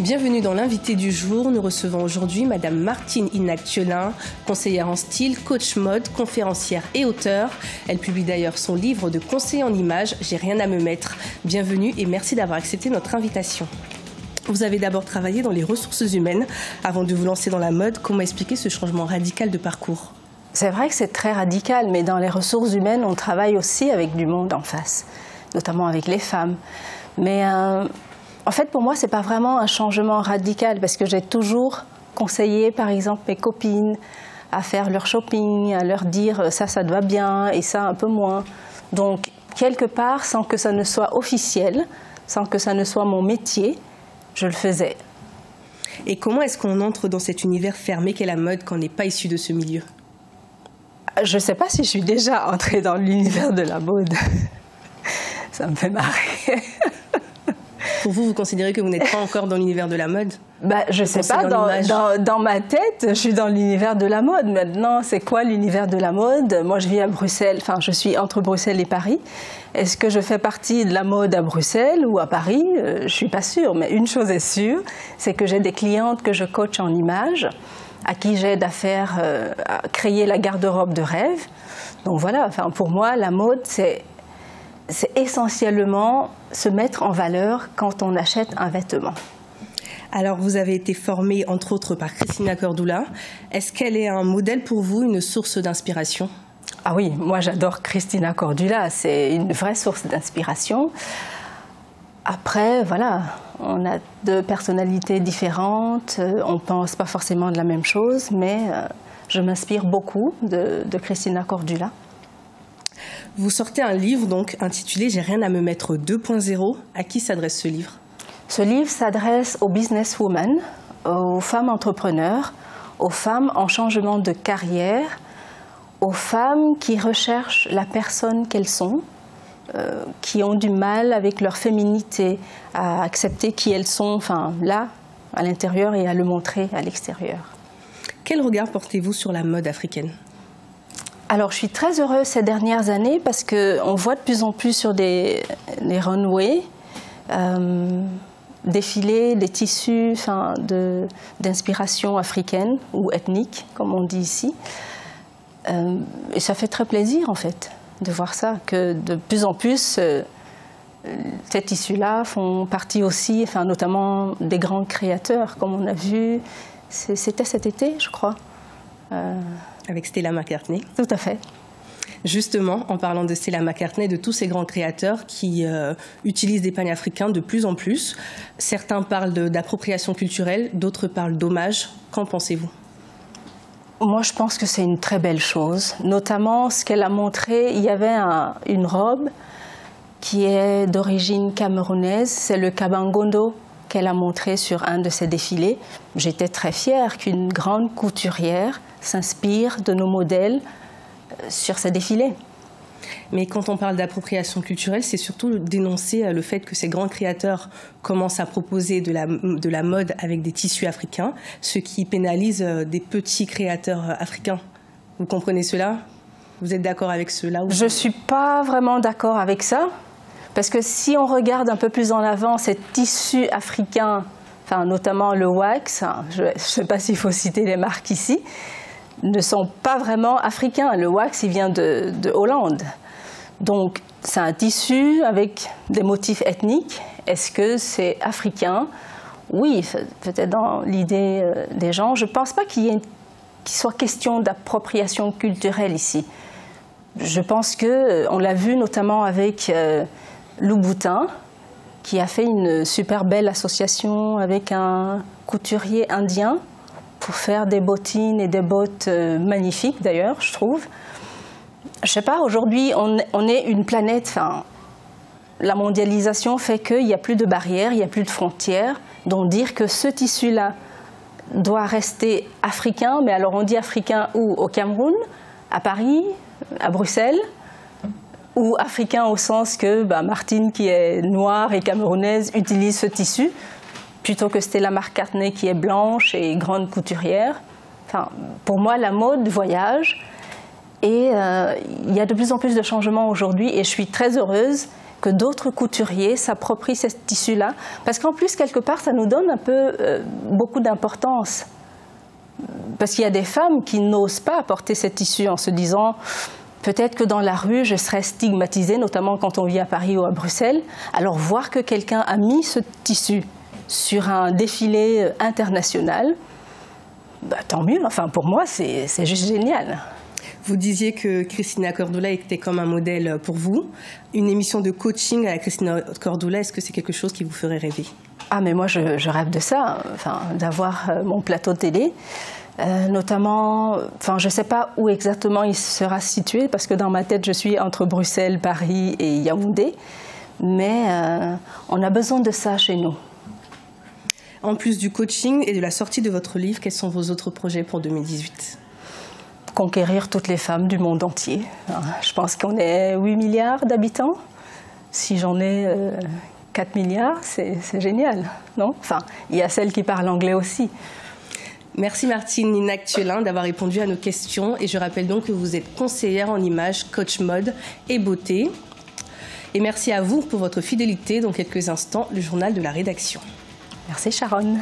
Bienvenue dans l'invité du jour. Nous recevons aujourd'hui Madame Martine Inac-Thiolin, conseillère en style, coach mode, conférencière et auteure. Elle publie d'ailleurs son livre de conseils en images, J'ai rien à me mettre. Bienvenue et merci d'avoir accepté notre invitation. Vous avez d'abord travaillé dans les ressources humaines avant de vous lancer dans la mode. Comment expliquer ce changement radical de parcours? C'est vrai que c'est très radical, mais dans les ressources humaines, on travaille aussi avec du monde en face, notamment avec les femmes. Mais en fait, pour moi, ce n'est pas vraiment un changement radical parce que j'ai toujours conseillé, par exemple, mes copines à faire leur shopping, à leur dire ça te va bien et ça un peu moins. Donc, quelque part, sans que ça ne soit officiel, sans que ça ne soit mon métier, je le faisais. Et comment est-ce qu'on entre dans cet univers fermé qu'est la mode quand on n'est pas issu de ce milieu? Je ne sais pas si je suis déjà entrée dans l'univers de la mode. Ça me fait marrer. Pour vous, vous considérez que vous n'êtes pas encore dans l'univers de la mode? Je ne sais pas, dans ma tête, je suis dans l'univers de la mode. Maintenant, c'est quoi l'univers de la mode? Moi, je vis à Bruxelles, enfin, je suis entre Bruxelles et Paris. Est-ce que je fais partie de la mode à Bruxelles ou à Paris? Je ne suis pas sûre, mais une chose est sûre, c'est que j'ai des clientes que je coach en images, à qui j'aide à créer la garde-robe de rêve. Donc voilà, enfin, pour moi, la mode, c'est essentiellement se mettre en valeur quand on achète un vêtement. Alors, vous avez été formée, entre autres, par Cristina Cordula. Est-ce qu'elle est un modèle pour vous, une source d'inspiration? Ah oui, moi j'adore Cristina Cordula, c'est une vraie source d'inspiration. Après, voilà, on a deux personnalités différentes, on ne pense pas forcément de la même chose, mais je m'inspire beaucoup de Cristina Cordula. Vous sortez un livre donc intitulé « J'ai rien à me mettre 2.0 ». À qui s'adresse ce livre? Ce livre s'adresse aux businesswomen, aux femmes entrepreneurs, aux femmes en changement de carrière, aux femmes qui recherchent la personne qu'elles sont, qui ont du mal avec leur féminité, à accepter qui elles sont, enfin là, à l'intérieur et à le montrer à l'extérieur. Quel regard portez-vous sur la mode africaine? Alors, je suis très heureuse ces dernières années parce qu'on voit de plus en plus sur les runways défiler des tissus d'inspiration africaine ou ethnique, comme on dit ici. Et ça fait très plaisir, en fait, de voir ça, que de plus en plus, ces tissus-là font partie aussi, enfin, notamment des grands créateurs, comme on a vu, c'était cet été, je crois. Avec Stella McCartney. Tout à fait. Justement, en parlant de Stella McCartney, de tous ces grands créateurs qui utilisent des pagnes africains de plus en plus, certains parlent d'appropriation culturelle, d'autres parlent d'hommage. Qu'en pensez-vous? Moi, je pense que c'est une très belle chose. Notamment, ce qu'elle a montré, il y avait une robe qui est d'origine camerounaise, c'est le kabangondo qu'elle a montré sur un de ses défilés. J'étais très fière qu'une grande couturière s'inspire de nos modèles sur ses défilés. Mais quand on parle d'appropriation culturelle, c'est surtout dénoncer le fait que ces grands créateurs commencent à proposer de la mode avec des tissus africains, ce qui pénalise des petits créateurs africains. Vous comprenez cela? Vous êtes d'accord avec cela? Je ne suis pas vraiment d'accord avec ça. Parce que si on regarde un peu plus en avant ces tissus africains, enfin, notamment le wax, je ne sais pas s'il faut citer les marques ici, ne sont pas vraiment africains. Le wax, il vient de Hollande. Donc, c'est un tissu avec des motifs ethniques. Est-ce que c'est africain? Oui, peut-être dans l'idée des gens. Je ne pense pas qu'il soit question d'appropriation culturelle ici. Je pense qu'on l'a vu notamment avec Louboutin, qui a fait une super belle association avec un couturier indien pour faire des bottines et des bottes magnifiques d'ailleurs, je trouve. Je sais pas, aujourd'hui on est une planète, enfin, la mondialisation fait qu'il n'y a plus de barrières, il n'y a plus de frontières, donc dire que ce tissu-là doit rester africain, mais alors on dit africain où? Au Cameroun, à Paris, à Bruxelles, ou africain au sens que Martine, qui est noire et camerounaise, utilise ce tissu, plutôt que Stella McCartney, qui est blanche et grande couturière. Enfin, pour moi, la mode voyage, et il y a de plus en plus de changements aujourd'hui, et je suis très heureuse que d'autres couturiers s'approprient ce tissu-là. Parce qu'en plus, quelque part, ça nous donne un peu beaucoup d'importance. Parce qu'il y a des femmes qui n'osent pas porter ce tissu en se disant peut-être que dans la rue, je serais stigmatisée, notamment quand on vit à Paris ou à Bruxelles. Alors voir que quelqu'un a mis ce tissu sur un défilé international, bah, tant mieux. Enfin, pour moi, c'est juste génial. Vous disiez que Cristina Cordula était comme un modèle pour vous. Une émission de coaching à Cristina Cordula, est-ce que c'est quelque chose qui vous ferait rêver? Ah, mais moi, je rêve de ça, enfin, d'avoir mon plateau de télé. Notamment, enfin, je ne sais pas où exactement il sera situé, parce que dans ma tête, je suis entre Bruxelles, Paris et Yaoundé. Mais on a besoin de ça chez nous. En plus du coaching et de la sortie de votre livre, quels sont vos autres projets pour 2018? Conquérir toutes les femmes du monde entier. Je pense qu'on est 8 milliards d'habitants. Si j'en ai 4 milliards, c'est génial, non? Enfin, il y a celles qui parlent anglais aussi. Merci Martine Inac-Thielin d'avoir répondu à nos questions. Et je rappelle donc que vous êtes conseillère en images, coach mode et beauté. Et merci à vous pour votre fidélité. Dans quelques instants, le journal de la rédaction. Merci Sharon.